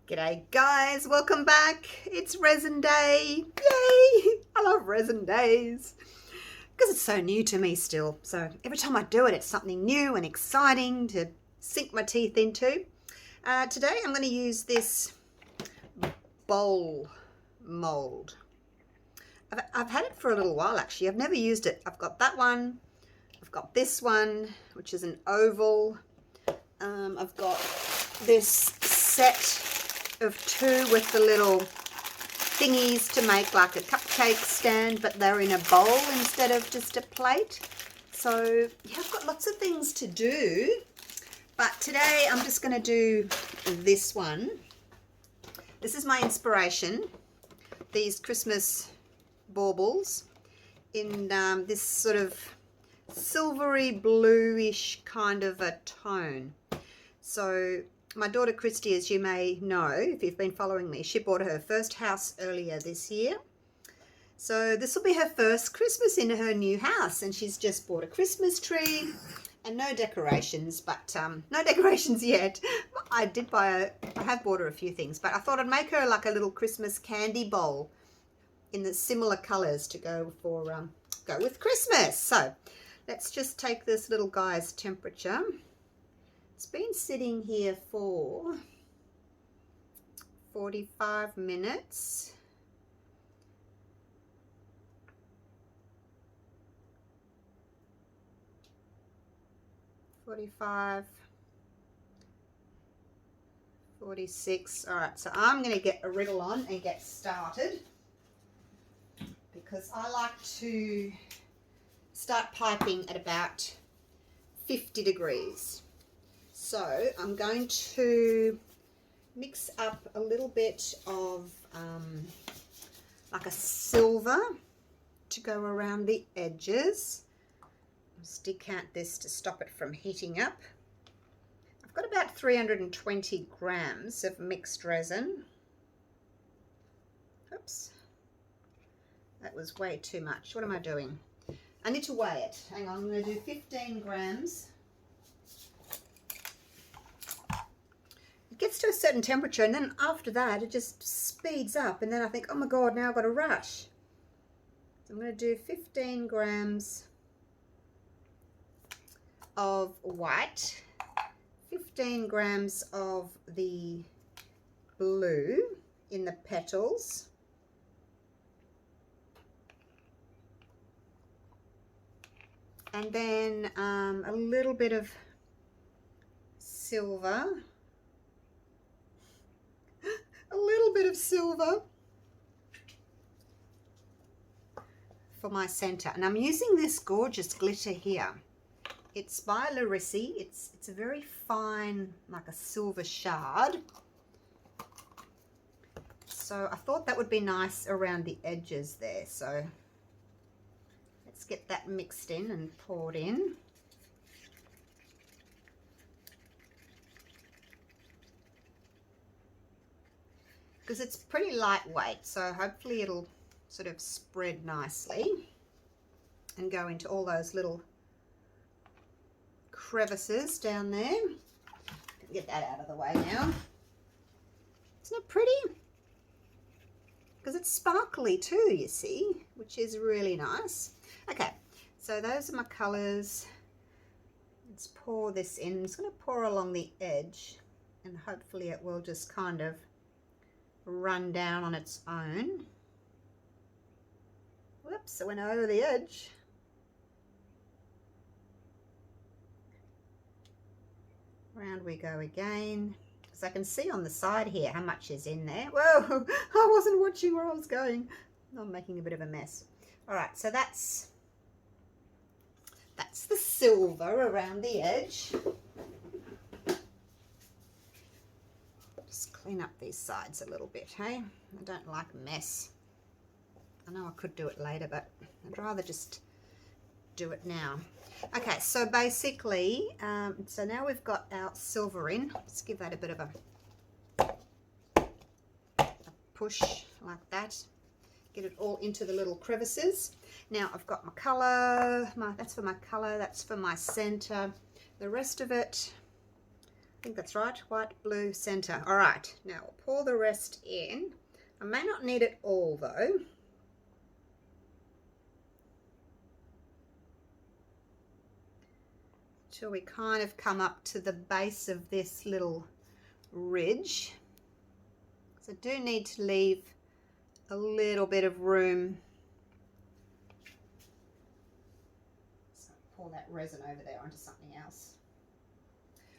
G'day guys, welcome back. It's resin day. Yay! I love resin days because it's so new to me still. So every time I do it, it's something new and exciting to sink my teeth into. Today I'm going to use this bowl mold. I've had it for a little while actually. I've never used it. I've got that one. I've got this one, which is an oval. I've got this set of two with the little thingies to make like a cupcake stand, but they're in a bowl instead of just a plate. So yeah, I've got lots of things to do, but today I'm just going to do this one. This is my inspiration, these Christmas baubles in this sort of silvery bluish kind of a tone. So my daughter Christy, as you may know, if you've been following me, she bought her first house earlier this year. So this will be her first Christmas in her new house, and she's just bought a Christmas tree and no decorations, but no decorations yet. I have bought her a few things, but I thought I'd make her like a little Christmas candy bowl in the similar colors to go with Christmas. So let's just take this little guy's temperature. It's been sitting here for 45 minutes. $45, $46. All right, so I'm going to get a riddle on and get started because I like to start piping at about 50 degrees. So I'm going to mix up a little bit of like a silver to go around the edges. I'll decant this to stop it from heating up. I've got about 320 grams of mixed resin. Oops, that was way too much. What am I doing? I need to weigh it. Hang on, I'm going to do 15 grams. It gets to a certain temperature, and then after that it just speeds up, and then I think, oh my god, now I've got to rush. So I'm going to do 15 grams of white, 15 grams of the blue in the petals, and then a little bit of silver. A little bit of silver for my center, and I'm using this gorgeous glitter here. It's by Resin. It's a very fine, like a silver shard. So I thought that would be nice around the edges there. So let's get that mixed in and poured in. Because it's pretty lightweight, so hopefully it'll sort of spread nicely and go into all those little crevices down there. Get that out of the way now. Isn't it pretty? Because it's sparkly too, you see, which is really nice. Okay, so those are my colours. Let's pour this in. I'm just going to pour along the edge, and hopefully it will just kind of run down on its own. Whoops, it went over the edge. Round we go again, because I can see on the side here how much is in there. Whoa, I wasn't watching where I was going. I'm making a bit of a mess. All right, so that's the silver around the edge. Just clean up these sides a little bit, hey? I don't like a mess. I know I could do it later, but I'd rather just do it now. Okay, so basically, so now we've got our silver in. Let's give that a bit of a push like that. Get it all into the little crevices. Now I've got my colour, that's for my colour, that's for my centre. The rest of it think that's right. White, blue, center. All right, now I'll pour the rest in. I may not need it all though. Till we kind of come up to the base of this little ridge. So I do need to leave a little bit of room. So pour that resin over there onto something else.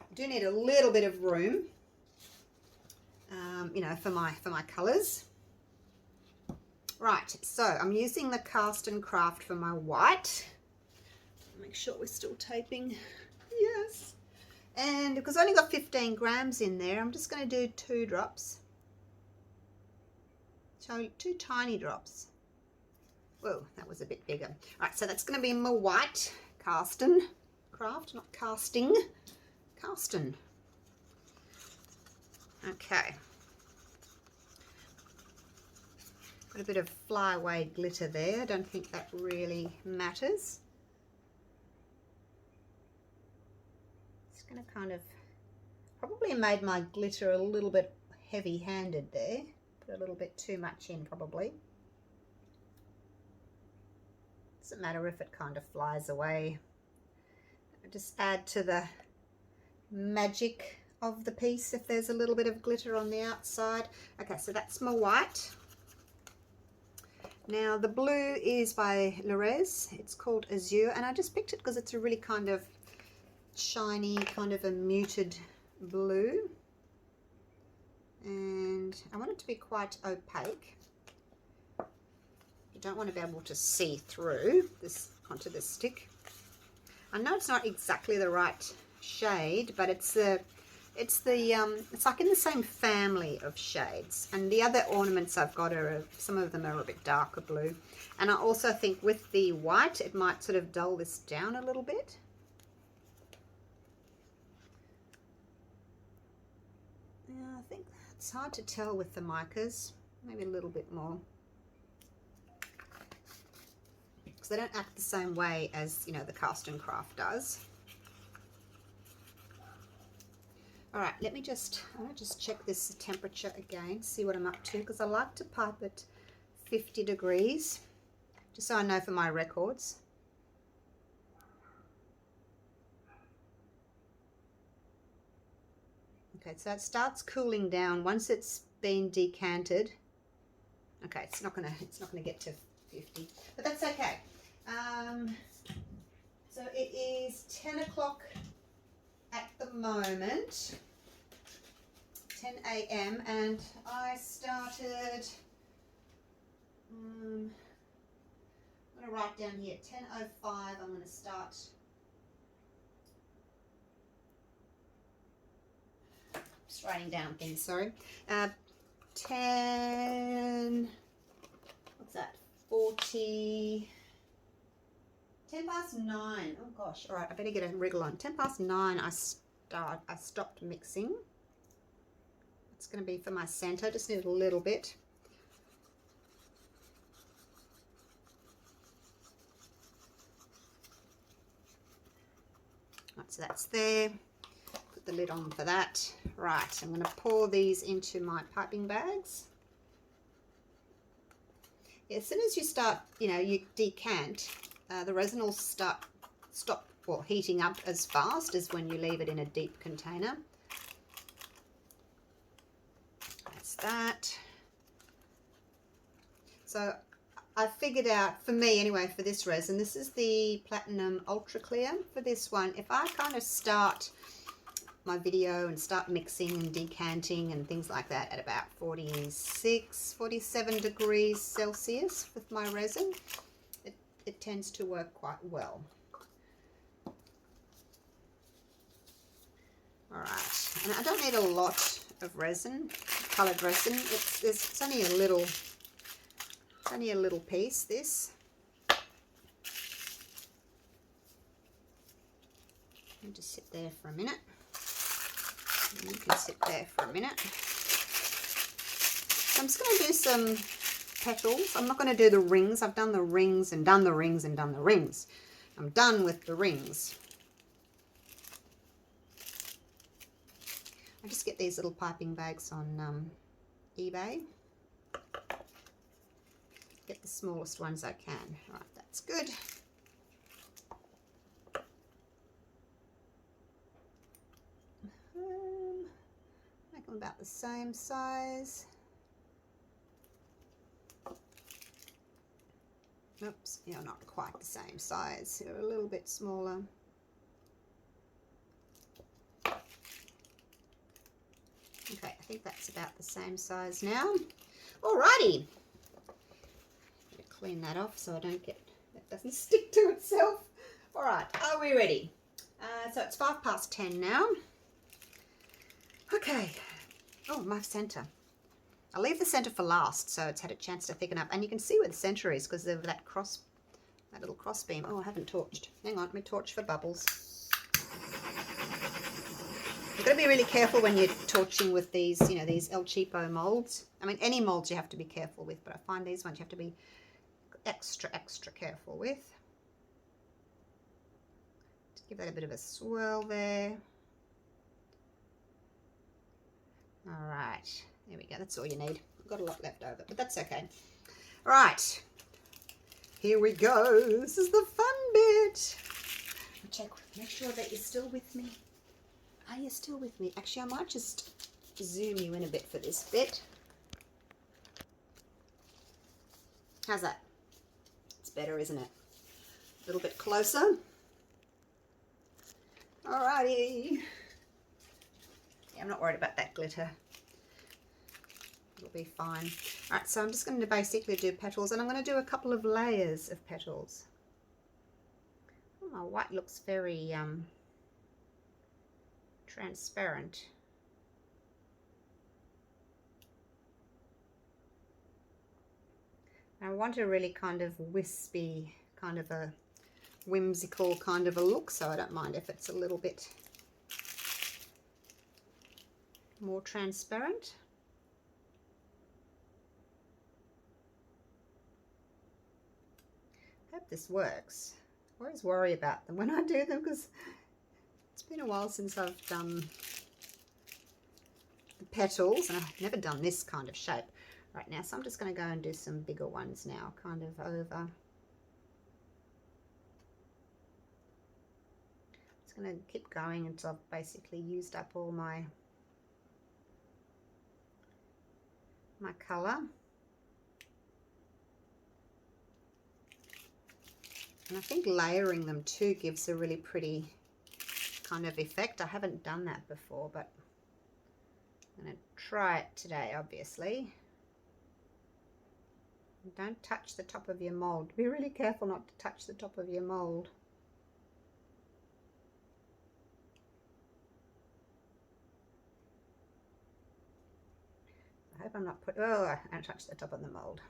I do need a little bit of room, you know, for my colours. Right, so I'm using the Cast and Craft for my white. Make sure we're still taping. Yes. And because I only got 15 grams in there, I'm just going to do 2 drops. So 2 tiny drops. Whoa, that was a bit bigger. Right, so that's going to be my white Cast and Craft, not casting. Casting. Okay. Got a bit of flyaway glitter there. I don't think that really matters. Just going to kind of, probably made my glitter a little bit heavy-handed there. Put a little bit too much in probably. Doesn't matter if it kind of flies away. Just add to the magic of the piece if there's a little bit of glitter on the outside. Okay, so that's my white. Now the blue is by Resin. It's called Azure, and I just picked it because it's a really kind of shiny, kind of a muted blue. And I want it to be quite opaque. You don't want to be able to see through this onto the stick. I know it's not exactly the right shade, but it's like in the same family of shades. And the other ornaments I've got are, some of them are a bit darker blue. And I also think with the white, it might sort of dull this down a little bit. Yeah, I think it's hard to tell with the micas. Maybe a little bit more. Because they don't act the same way as, you know, the Cast and Craft does. All right, I want to just check this temperature again, see what I'm up to, because I like to pipe at 50 degrees, just so I know for my records. Okay, so it starts cooling down once it's been decanted. Okay, it's not gonna get to 50, but that's okay. So it is 10 o'clock at the moment, 10 a.m. and I started, I'm going to write down here 10:05. I'm going to start. Just writing down things, sorry. 10, what's that, 40, 10 past 9. Oh gosh, all right, I better get a wriggle on. 10 past 9 I stopped mixing. It's going to be for my center, just need a little bit. Right, so that's there. Put the lid on for that. Right, I'm going to pour these into my piping bags. Yeah, as soon as you start, you know, you decant, the resin will stop heating up as fast as when you leave it in a deep container. That's that. So I figured out, for me anyway, for this resin, this is the Platinum Ultra Clear. For this one, if I kind of start my video and start mixing and decanting and things like that at about 46, 47 degrees Celsius with my resin, it tends to work quite well. All right, and I don't need a lot of resin, coloured resin. It's only a little. It's only a little piece. This. And just sit there for a minute. And you can sit there for a minute. So I'm just going to do some petals. I'm not going to do the rings. I've done the rings and done the rings and done the rings. I'm done with the rings. I just get these little piping bags on eBay. Get the smallest ones I can. Right, that's good. Make them about the same size. Oops, you're not quite the same size. You're a little bit smaller. Okay, I think that's about the same size now. Alrighty. Clean that off so I don't get, that doesn't stick to itself. Alright, are we ready? So it's 10:05 now. Okay. Oh, my centre. I'll leave the centre for last so it's had a chance to thicken up. And you can see where the centre is because of that little cross beam. Oh, I haven't torched. Hang on, let me torch for bubbles. You've got to be really careful when you're torching with these, you know, these El Cheapo molds. I mean, any molds you have to be careful with, but I find these ones you have to be extra careful with. Just give that a bit of a swirl there. All right, there we go. That's all you need. I've got a lot left over, but that's okay. All right, here we go. This is the fun bit. Check, make sure that you're still with me. Are you still with me? Actually, I might just zoom you in a bit for this bit. How's that? It's better, isn't it? A little bit closer. Alrighty. Yeah, I'm not worried about that glitter. It'll be fine. Alright, so I'm just going to basically do petals, and I'm going to do a couple of layers of petals. Oh, my white looks very transparent. I want a really kind of wispy, kind of a whimsical kind of a look, so I don't mind if it's a little bit more transparent. I hope this works. I always worry about them when I do them because it's been a while since I've done the petals, and I've never done this kind of shape. Right now, so I'm just going to go and do some bigger ones now, kind of over. Just going to keep going until I've basically used up all my colour. And I think layering them too gives a really pretty kind of effect. I haven't done that before, but I'm going to try it today, obviously. Don't touch the top of your mold. Be really careful not to touch the top of your mold. I hope I'm not oh, I touched the top of the mold.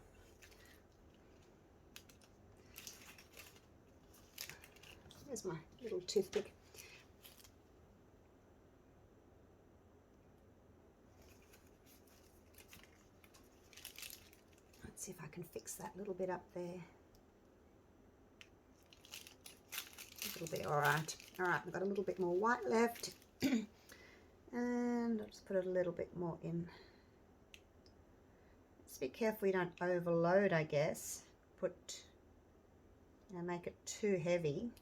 There's my little toothpick. See if I can fix that little bit up there. A little bit, all right. All right, I've got a little bit more white left. And I'll just put a little bit more in. Just be careful you don't overload, I guess. Make it too heavy.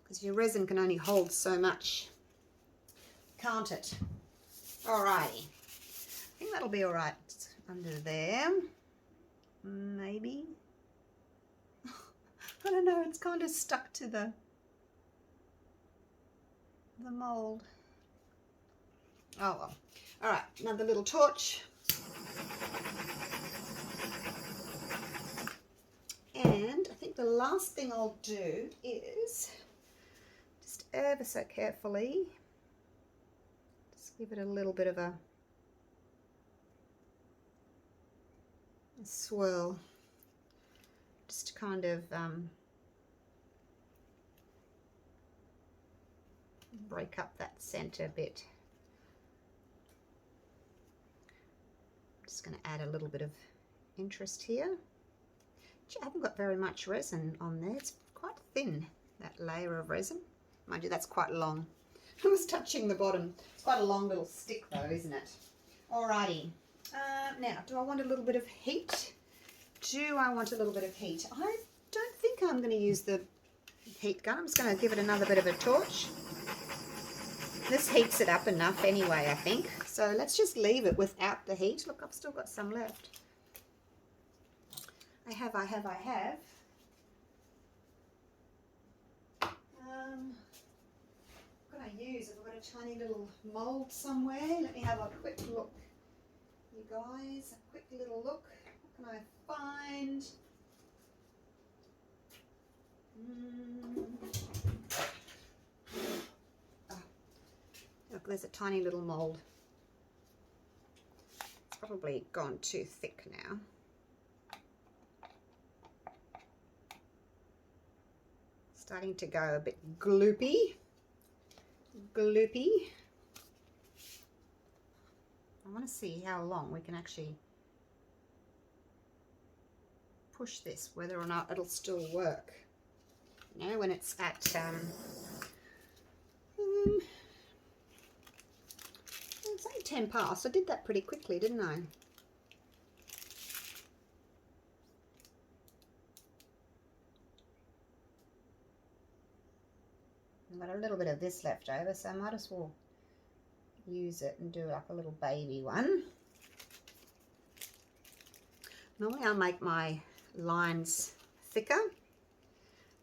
Because your resin can only hold so much, can't it? Alrighty. I think that'll be all right under there, maybe. I don't know, it's kind of stuck to the mold. Oh well. All right, another little torch. And I think the last thing I'll do is just ever so carefully, just give it a little bit of a swirl, just to kind of break up that center bit. Just going to add a little bit of interest here. I haven't got very much resin on there. It's quite thin, that layer of resin. Mind you, that's quite long. I was touching the bottom. It's quite a long little stick though, isn't it? Alrighty. Now, do I want a little bit of heat? Do I want a little bit of heat? I don't think I'm going to use the heat gun. I'm just going to give it another bit of a torch. This heats it up enough anyway, I think. So let's just leave it without the heat. Look, I've still got some left. I have. What can I use? Have I got a tiny little mould somewhere? Let me have a quick look. You guys, a quick little look. What can I find? Look, there's a tiny little mould. It's probably gone too thick now. Starting to go a bit gloopy. I want to see how long we can actually push this, whether or not it'll still work. You know, when it's at it's only 10 past. I did that pretty quickly, didn't I? I've got a little bit of this left over, so I might as well use it and do like a little baby one. Normally I'll make my lines thicker,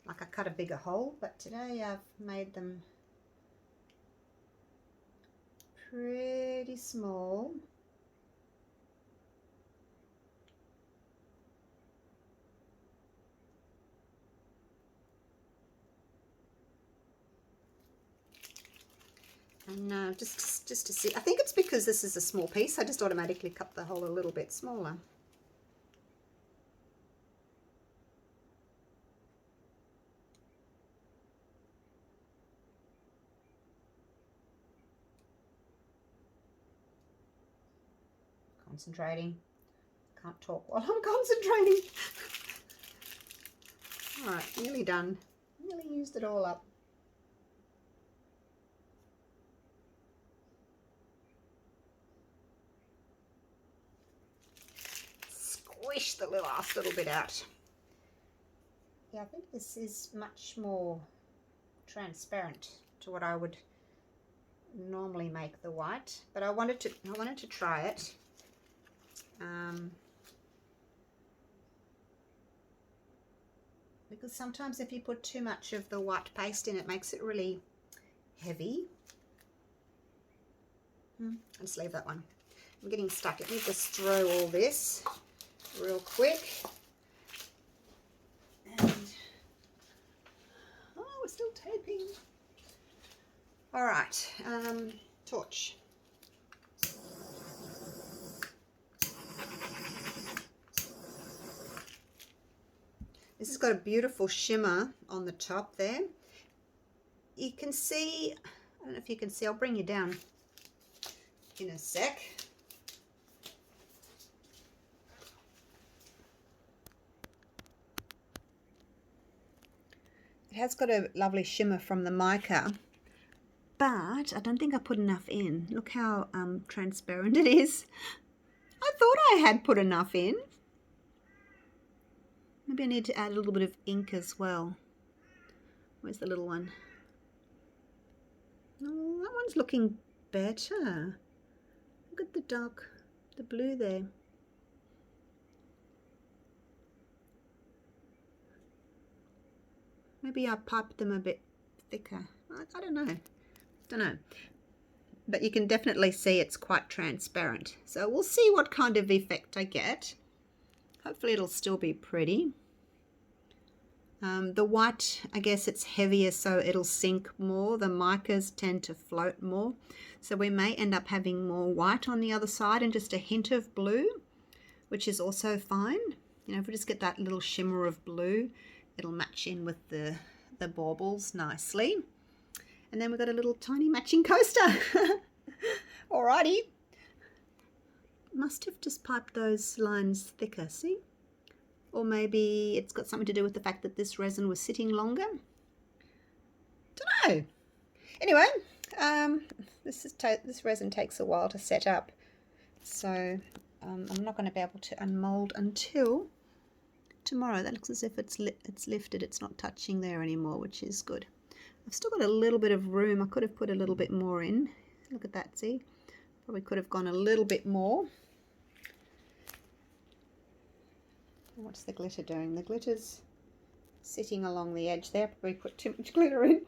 like I cut a bigger hole, but today I've made them pretty small. And just to see, I think it's because this is a small piece, I just automatically cut the hole a little bit smaller. Concentrating. Can't talk while I'm concentrating. All right, nearly done. Nearly used it all up. Squish the last little bit out. Yeah, I think this is much more transparent to what I would normally make the white, but I wanted to try it. Because sometimes if you put too much of the white paste in, it makes it really heavy. Let's leave that one. I'm getting stuck. Let me just throw all this real quick. And oh, we're still taping. All right, torch. This has got a beautiful shimmer on the top there. You can see, I don't know if you can see, I'll bring you down in a sec. It has got a lovely shimmer from the mica, but I don't think I put enough in. Look how transparent it is. I thought I had put enough in. Maybe I need to add a little bit of ink as well. Where's the little one? Oh, that one's looking better. Look at the blue there. Maybe I piped them a bit thicker. I don't know. But you can definitely see it's quite transparent. So we'll see what kind of effect I get. Hopefully it'll still be pretty. The white, I guess it's heavier, so it'll sink more. The micas tend to float more. So we may end up having more white on the other side and just a hint of blue, which is also fine. You know, if we just get that little shimmer of blue, it'll match in with the baubles nicely. And then we've got a little tiny matching coaster. Alrighty. Must have just piped those lines thicker, see? Or maybe it's got something to do with the fact that this resin was sitting longer. Don't know. Anyway, this resin takes a while to set up, so I'm not going to be able to unmold until tomorrow. That looks as if it's lifted. It's not touching there anymore, which is good. I've still got a little bit of room. I could have put a little bit more in. Look at that, see? Probably could have gone a little bit more. What's the glitter doing? The glitter's sitting along the edge there. Probably put too much glitter in.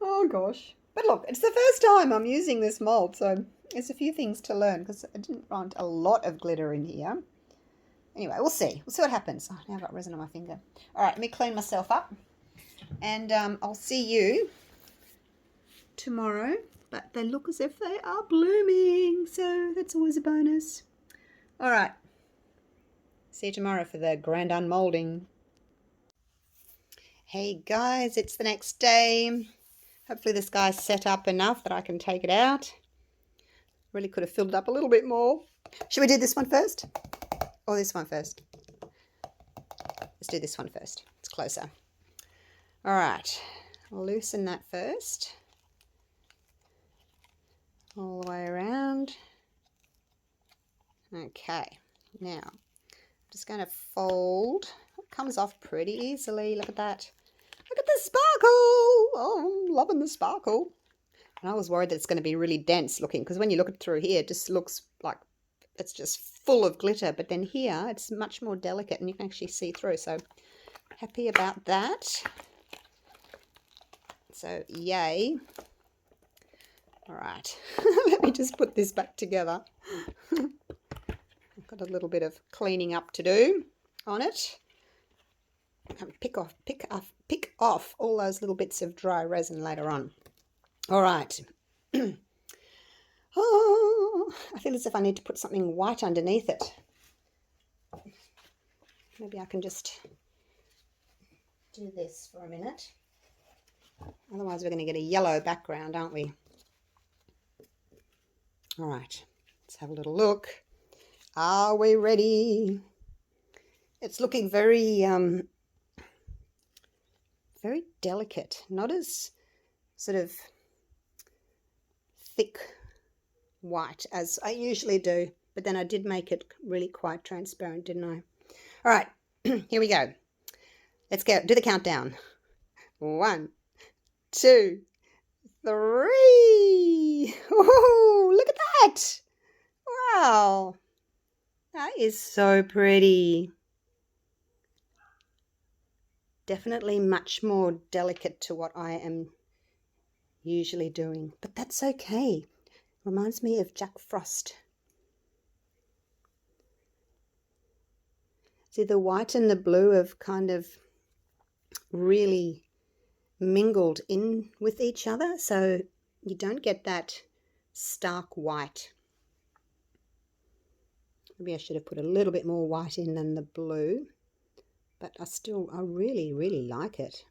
Oh gosh. But look, it's the first time I'm using this mold, so there's a few things to learn because I didn't want a lot of glitter in here. Anyway, we'll see. We'll see what happens. Oh, now I've got resin on my finger. All right, let me clean myself up, and I'll see you tomorrow. But they look as if they are blooming, so that's always a bonus. All right. See you tomorrow for the grand unmolding. Hey guys, it's the next day. Hopefully this guy's set up enough that I can take it out. Really could have filled it up a little bit more. Should we do this one first? Or this one first? Let's do this one first. It's closer. All right. I'll loosen that first. All the way around. Okay. Now, I'm just going to fold. It comes off pretty easily. Look at that. Look at the sparkle. Oh, I'm loving the sparkle. And I was worried that it's going to be really dense looking, because when you look at through here, it just looks like it's just full of glitter. But then here, it's much more delicate and you can actually see through. So happy about that. So yay. All right. Let me just put this back together. I've got a little bit of cleaning up to do on it. Pick off all those little bits of dry resin later on. All right. Oh, I feel as if I need to put something white underneath it. Maybe I can just do this for a minute. Otherwise we're going to get a yellow background, aren't we? All right. Let's have a little look. Are we ready? It's looking very very delicate, not as sort of thick white as I usually do, but then I did make it really quite transparent, didn't I? All right, here we go. Let's go. Do the countdown. 1, 2, 3. Oh, look at that. Wow. That is so pretty. Definitely much more delicate to what I am usually doing, but that's okay. Reminds me of Jack Frost. See, the white and the blue have kind of really mingled in with each other, so you don't get that stark white. Maybe I should have put a little bit more white in than the blue. But I really, really like it.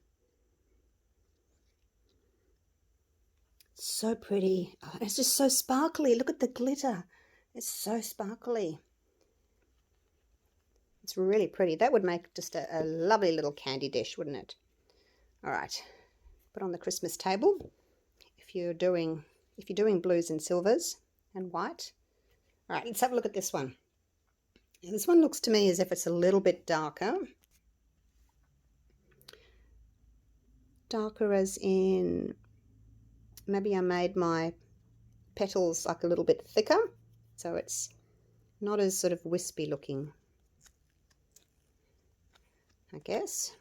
So pretty. Oh, it's just so sparkly. Look at the glitter. It's so sparkly. It's really pretty. That would make just a lovely little candy dish, wouldn't it? All right. Put on the Christmas table. If you're doing blues and silvers and white. All right, let's have a look at this one. This one looks to me as if it's a little bit darker. Darker as in maybe I made my petals like a little bit thicker, so it's not as sort of wispy looking, I guess.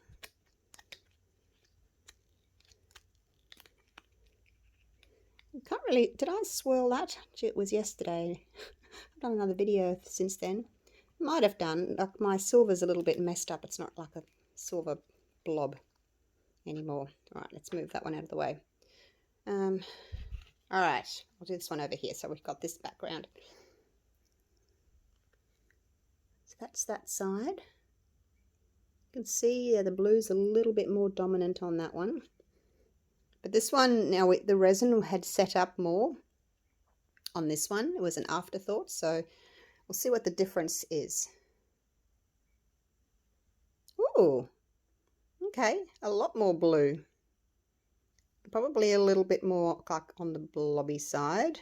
Can't really, did I swirl that? It was yesterday. I've done another video since then. Might have done. Like my silver's a little bit messed up. It's not like a silver blob anymore. All right, let's move that one out of the way. All right, I'll do this one over here so we've got this background. So that's that side. You can see the blue's a little bit more dominant on that one. But this one, now the resin had set up more on this one. It was an afterthought, so we'll see what the difference is. Ooh. Okay, a lot more blue. Probably a little bit more like on the blobby side,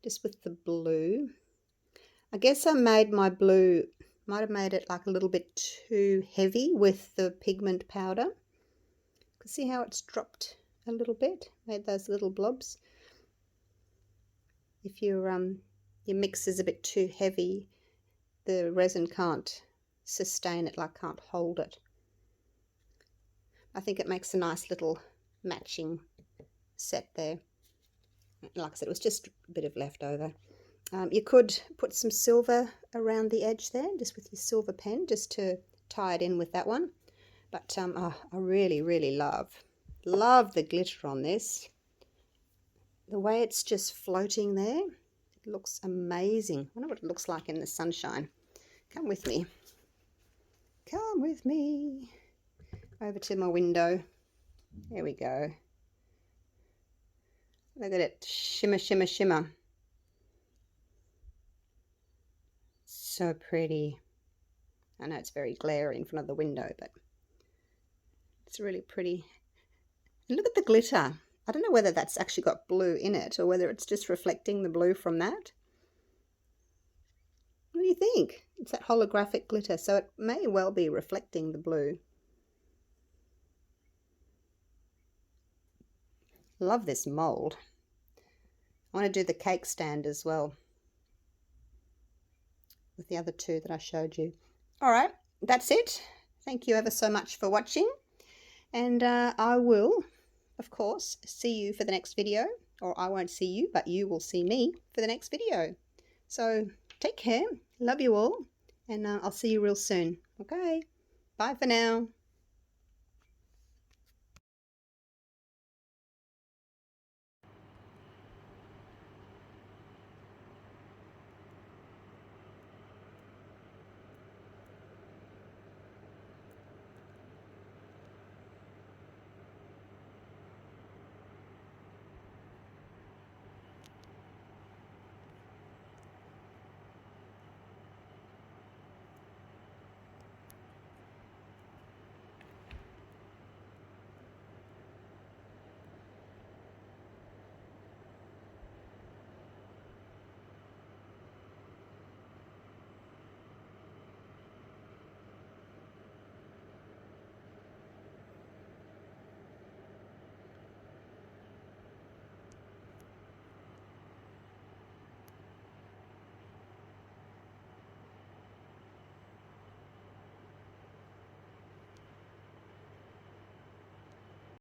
just with the blue. I guess I made my blue, might have made it like a little bit too heavy with the pigment powder. See how it's dropped a little bit, made those little blobs. If your mix is a bit too heavy, the resin can't sustain it, like can't hold it. I think it makes a nice little matching set there. Like I said, it was just a bit of leftover. You could put some silver around the edge there, just with your silver pen, just to tie it in with that one. But oh, I really, really love the glitter on this. The way it's just floating there, it looks amazing. I wonder what it looks like in the sunshine. Come with me. Come with me. Over to my window. There we go. Look at it. Shimmer, shimmer, shimmer. So pretty. I know it's very glary in front of the window, but it's really pretty. And look at the glitter. I don't know whether that's actually got blue in it or whether it's just reflecting the blue from that. What do you think? It's that holographic glitter, so it may well be reflecting the blue. Love this mold. I want to do the cake stand as well with the other two that I showed you. All right, that's it. Thank you ever so much for watching, and I will, of course, see you for the next video, or I won't see you, but you will see me for the next video. So take care, love you all, and I'll see you real soon. Okay, bye for now.